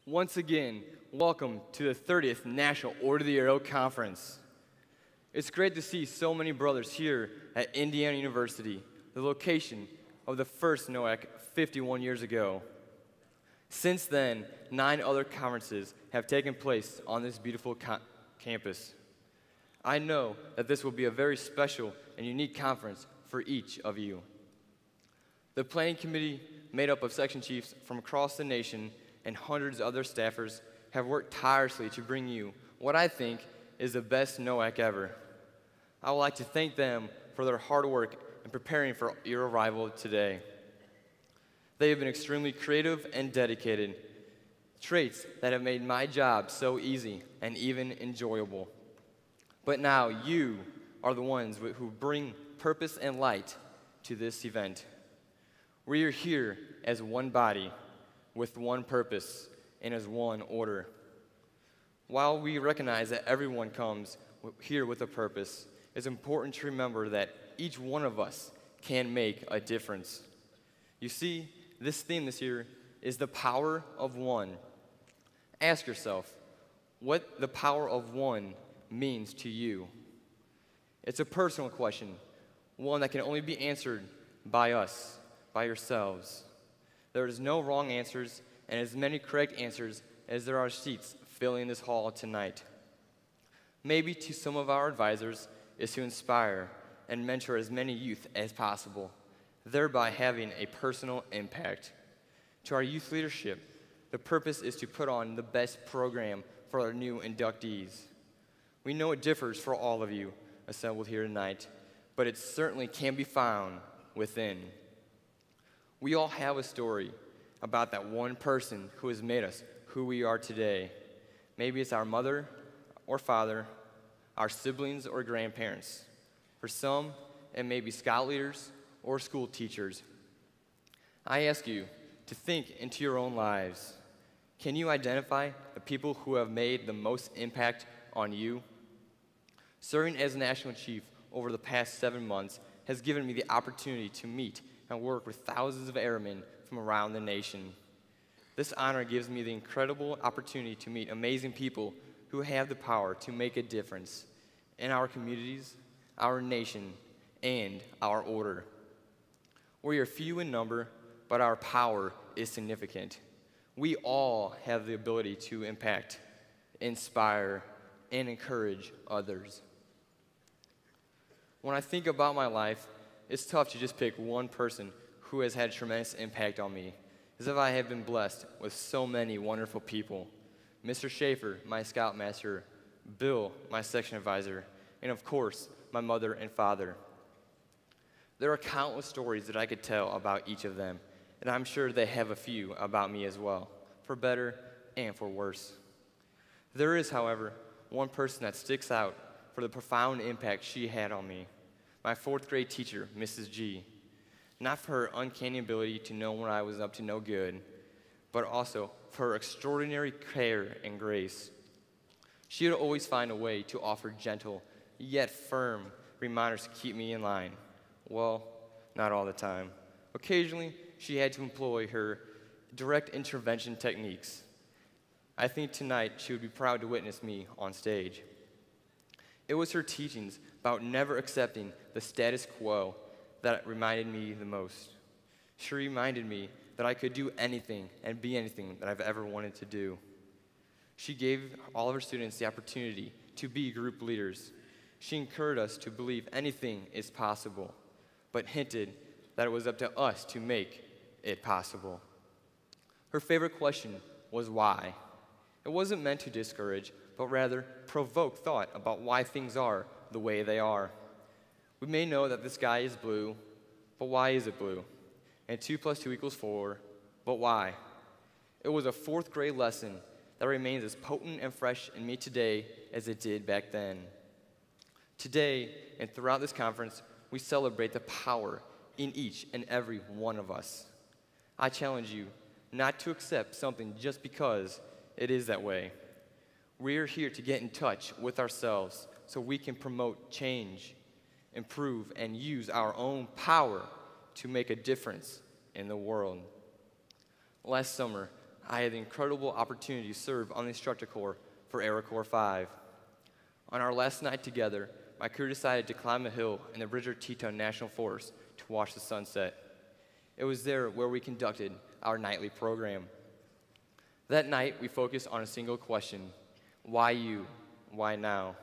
Once again, welcome to the 30th National Order of the Arrow Conference. It's great to see so many brothers here at Indiana University, the location of the first NOAC 51 years ago. Since then, 9 other conferences have taken place on this beautiful campus. I know that this will be a very special and unique conference for each of you. The planning committee, made up of section chiefs from across the nation and hundreds of other staffers, have worked tirelessly to bring you what I think is the best NOAC ever. I would like to thank them for their hard work in preparing for your arrival today. They have been extremely creative and dedicated, traits that have made my job so easy and even enjoyable. But now you are the ones who bring purpose and light to this event. We are here as one body, with one purpose, and as one order. While we recognize that everyone comes here with a purpose, it's important to remember that each one of us can make a difference. You see, this theme this year is the power of one. Ask yourself what the power of one means to you. It's a personal question, one that can only be answered by us, by yourselves. There is no wrong answers and as many correct answers as there are seats filling this hall tonight. Maybe to some of our advisors is to inspire and mentor as many youth as possible, thereby having a personal impact. To our youth leadership, the purpose is to put on the best program for our new inductees. We know it differs for all of you assembled here tonight, but it certainly can be found within. We all have a story about that one person who has made us who we are today. Maybe it's our mother or father, our siblings or grandparents. For some, it may be scout leaders or school teachers. I ask you to think into your own lives. Can you identify the people who have made the most impact on you? Serving as National Chief over the past 7 months has given me the opportunity to meet and work with thousands of airmen from around the nation. This honor gives me the incredible opportunity to meet amazing people who have the power to make a difference in our communities, our nation, and our order. We are few in number, but our power is significant. We all have the ability to impact, inspire, and encourage others. When I think about my life, it's tough to just pick one person who has had a tremendous impact on me, as if I have been blessed with so many wonderful people. Mr. Schaefer, my scoutmaster, Bill, my section advisor, and of course, my mother and father. There are countless stories that I could tell about each of them, and I'm sure they have a few about me as well, for better and for worse. There is, however, one person that sticks out for the profound impact she had on me. My 4th grade teacher, Mrs. G. Not for her uncanny ability to know when I was up to no good, but also for her extraordinary care and grace. She would always find a way to offer gentle, yet firm reminders to keep me in line. Well, not all the time. Occasionally, she had to employ her direct intervention techniques. I think tonight she would be proud to witness me on stage. It was her teachings about never accepting the status quo that reminded me the most. She reminded me that I could do anything and be anything that I've ever wanted to do. She gave all of her students the opportunity to be group leaders. She encouraged us to believe anything is possible, but hinted that it was up to us to make it possible. Her favorite question was why. It wasn't meant to discourage, but rather provoke thought about why things are the way they are. We may know that the sky is blue, but why is it blue? And 2 + 2 = 4, but why? It was a 4th grade lesson that remains as potent and fresh in me today as it did back then. Today, and throughout this conference, we celebrate the power in each and every one of us. I challenge you not to accept something just because it is that way. We are here to get in touch with ourselves so we can promote change, improve, and use our own power to make a difference in the world. Last summer, I had the incredible opportunity to serve on the instructor corps for Aero Corps 5. On our last night together, my crew decided to climb a hill in the Bridger Teton National Forest to watch the sunset. It was there where we conducted our nightly program. That night, we focused on a single question: why you? Why now?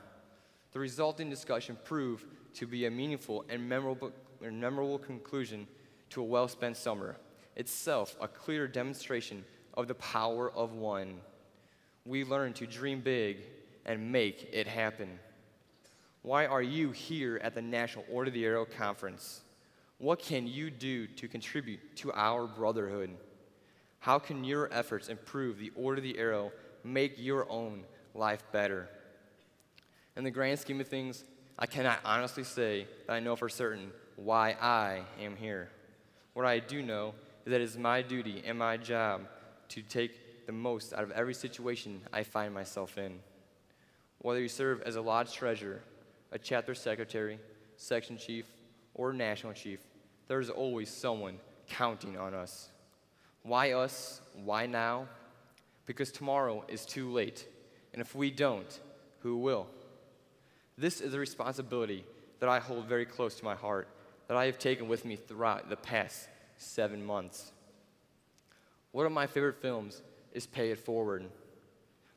The resulting discussion proved to be a meaningful and memorable conclusion to a well-spent summer, itself a clear demonstration of the power of one. We learned to dream big and make it happen. Why are you here at the National Order of the Arrow Conference? What can you do to contribute to our brotherhood? How can your efforts improve the Order of the Arrow, make your own life better? In the grand scheme of things, I cannot honestly say that I know for certain why I am here. What I do know is that it is my duty and my job to take the most out of every situation I find myself in. Whether you serve as a lodge treasurer, a chapter secretary, section chief, or national chief, there is always someone counting on us. Why us? Why now? Because tomorrow is too late, and if we don't, who will? This is a responsibility that I hold very close to my heart, that I have taken with me throughout the past 7 months. One of my favorite films is Pay It Forward,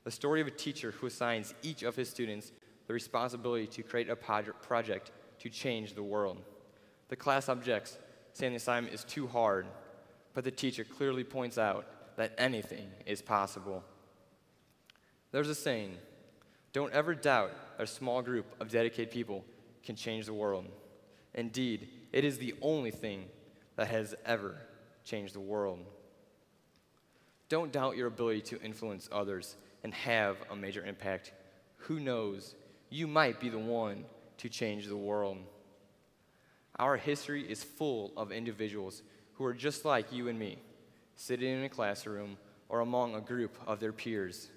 the story of a teacher who assigns each of his students the responsibility to create a project to change the world. The class objects, saying the assignment is too hard, but the teacher clearly points out that anything is possible. There's a saying: don't ever doubt that a small group of dedicated people can change the world. Indeed, it is the only thing that has ever changed the world. Don't doubt your ability to influence others and have a major impact. Who knows, you might be the one to change the world. Our history is full of individuals who are just like you and me, sitting in a classroom or among a group of their peers.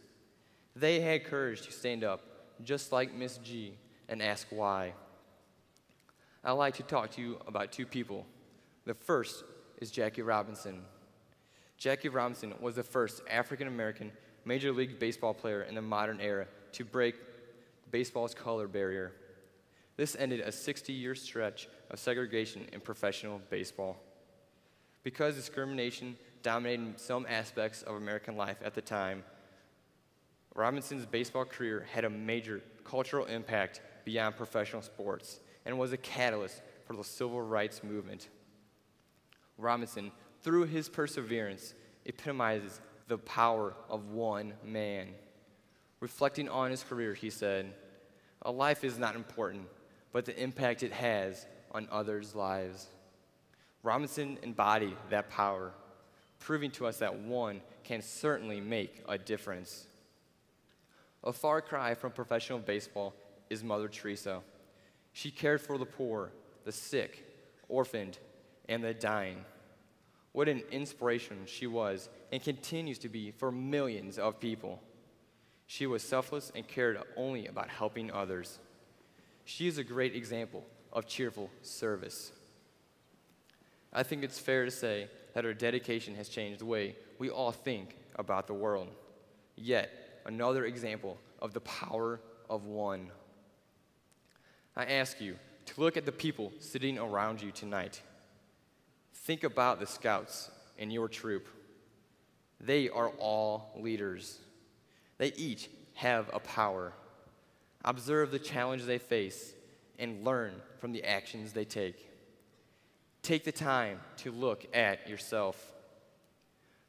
They had courage to stand up, just like Miss G, and ask why. I'd like to talk to you about two people. The first is Jackie Robinson. Jackie Robinson was the first African-American Major League Baseball player in the modern era to break baseball's color barrier. This ended a 60-year stretch of segregation in professional baseball. Because discrimination dominated some aspects of American life at the time, Robinson's baseball career had a major cultural impact beyond professional sports and was a catalyst for the civil rights movement. Robinson, through his perseverance, epitomizes the power of one man. Reflecting on his career, he said, "A life is not important, but the impact it has on others' lives." Robinson embodied that power, proving to us that one can certainly make a difference. A far cry from professional baseball is Mother Teresa. She cared for the poor, the sick, orphaned, and the dying. What an inspiration she was and continues to be for millions of people. She was selfless and cared only about helping others. She is a great example of cheerful service. I think it's fair to say that her dedication has changed the way we all think about the world. Yet, another example of the power of one. I ask you to look at the people sitting around you tonight. Think about the scouts in your troop. They are all leaders. They each have a power. Observe the challenge they face and learn from the actions they take. Take the time to look at yourself.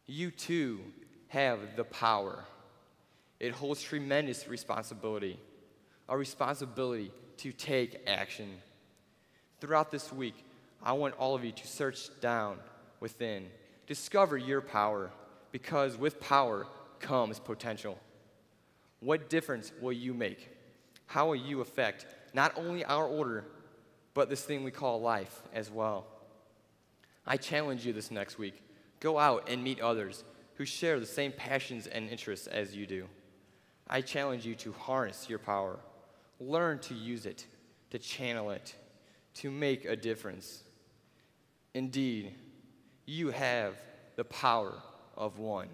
You too have the power. It holds tremendous responsibility, a responsibility to take action. Throughout this week, I want all of you to search down within. Discover your power, because with power comes potential. What difference will you make? How will you affect not only our order, but this thing we call life as well? I challenge you this next week. Go out and meet others who share the same passions and interests as you do. I challenge you to harness your power. Learn to use it, to channel it, to make a difference. Indeed, you have the power of one.